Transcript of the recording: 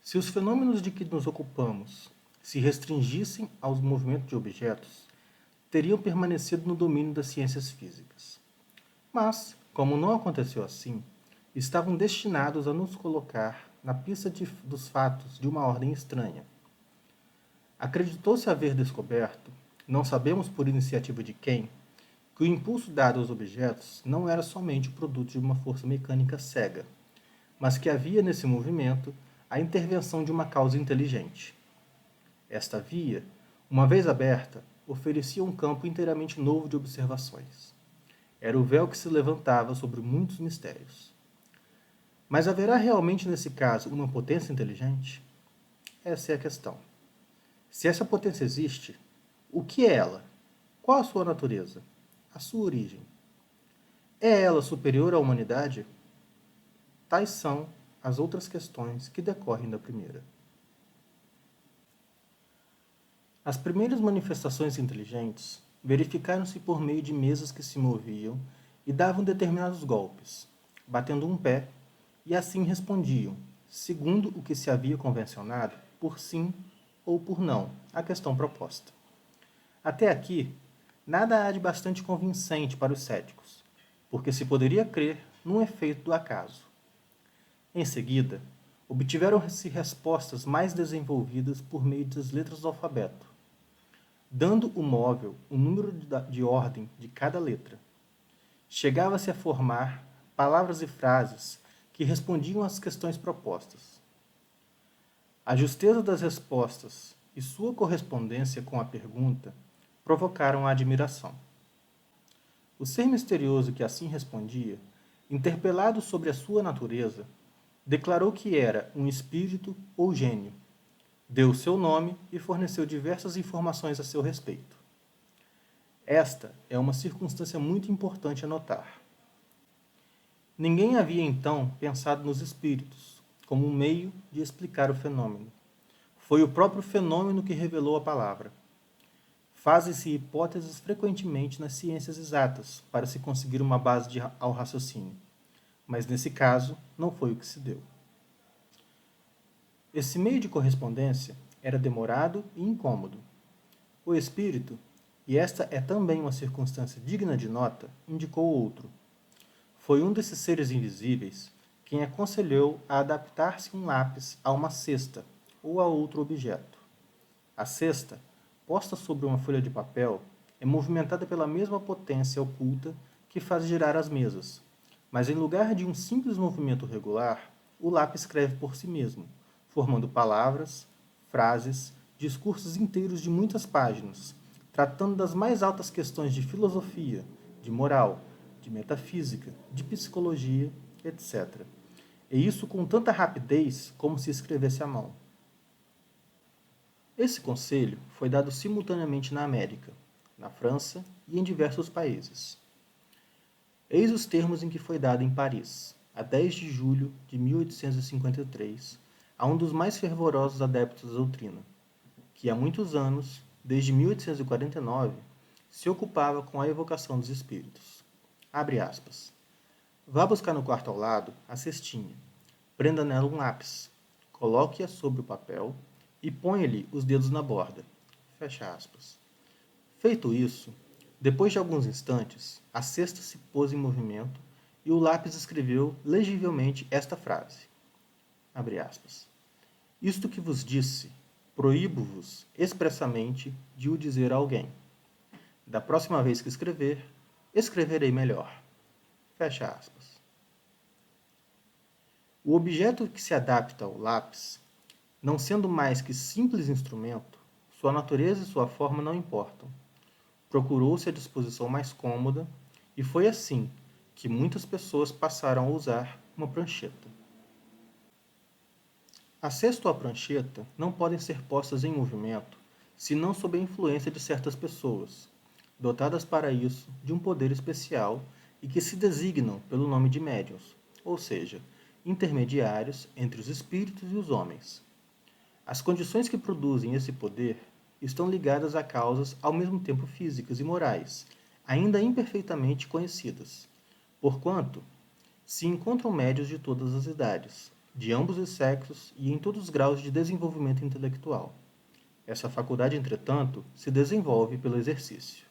Se os fenômenos de que nos ocupamos se restringissem aos movimentos de objetos, teriam permanecido no domínio das ciências físicas. Mas, como não aconteceu assim, estavam destinados a nos colocar na pista dos fatos de uma ordem estranha. Acreditou-se haver descoberto, não sabemos por iniciativa de quem, que o impulso dado aos objetos não era somente o produto de uma força mecânica cega, mas que havia nesse movimento a intervenção de uma causa inteligente. Esta via, uma vez aberta, oferecia um campo inteiramente novo de observações. Era o véu que se levantava sobre muitos mistérios. Mas haverá realmente nesse caso uma potência inteligente? Essa é a questão. Se essa potência existe, o que é ela? Qual a sua natureza? A sua origem? É ela superior à humanidade? Tais são as outras questões que decorrem da primeira. As primeiras manifestações inteligentes verificaram-se por meio de mesas que se moviam e davam determinados golpes, batendo um pé, e assim respondiam, segundo o que se havia convencionado, por sim ou por não à questão proposta. Até aqui, nada há de bastante convincente para os céticos, porque se poderia crer num efeito do acaso. Em seguida, obtiveram-se respostas mais desenvolvidas por meio das letras do alfabeto, dando o móvel o número de ordem de cada letra. Chegava-se a formar palavras e frases que respondiam às questões propostas. A justeza das respostas e sua correspondência com a pergunta provocaram a admiração. O ser misterioso que assim respondia, interpelado sobre a sua natureza, declarou que era um espírito ou gênio, deu seu nome e forneceu diversas informações a seu respeito. Esta é uma circunstância muito importante a notar. Ninguém havia então pensado nos espíritos como um meio de explicar o fenômeno. Foi o próprio fenômeno que revelou a palavra. Fazem-se hipóteses frequentemente nas ciências exatas para se conseguir uma base ao raciocínio, mas nesse caso não foi o que se deu. Esse meio de correspondência era demorado e incômodo. O espírito, e esta é também uma circunstância digna de nota, indicou outro. Foi um desses seres invisíveis quem aconselhou a adaptar-se um lápis a uma cesta ou a outro objeto. A cesta, posta sobre uma folha de papel, é movimentada pela mesma potência oculta que faz girar as mesas, mas em lugar de um simples movimento regular, o lápis escreve por si mesmo, formando palavras, frases, discursos inteiros de muitas páginas, tratando das mais altas questões de filosofia, de moral, de metafísica, de psicologia, etc. E isso com tanta rapidez como se escrevesse à mão. Esse conselho foi dado simultaneamente na América, na França e em diversos países. Eis os termos em que foi dado em Paris, a 10 de julho de 1853, a um dos mais fervorosos adeptos da doutrina, que há muitos anos, desde 1849, se ocupava com a evocação dos espíritos. Abre aspas. Vá buscar no quarto ao lado a cestinha, prenda nela um lápis, coloque-a sobre o papel e ponha-lhe os dedos na borda. Fecha aspas. Feito isso, depois de alguns instantes, a cesta se pôs em movimento e o lápis escreveu legivelmente esta frase. Abre aspas. Isto que vos disse, proíbo-vos expressamente de o dizer a alguém. Da próxima vez que escrever, escreverei melhor. Fecha aspas. O objeto que se adapta ao lápis, não sendo mais que simples instrumento, sua natureza e sua forma não importam. Procurou-se a disposição mais cômoda e foi assim que muitas pessoas passaram a usar uma prancheta. A cesta ou a prancheta não podem ser postas em movimento senão sob a influência de certas pessoas, dotadas para isso de um poder especial e que se designam pelo nome de médiuns, ou seja, intermediários entre os espíritos e os homens. As condições que produzem esse poder estão ligadas a causas ao mesmo tempo físicas e morais, ainda imperfeitamente conhecidas, porquanto se encontram médiuns de todas as idades, de ambos os sexos e em todos os graus de desenvolvimento intelectual. Essa faculdade, entretanto, se desenvolve pelo exercício.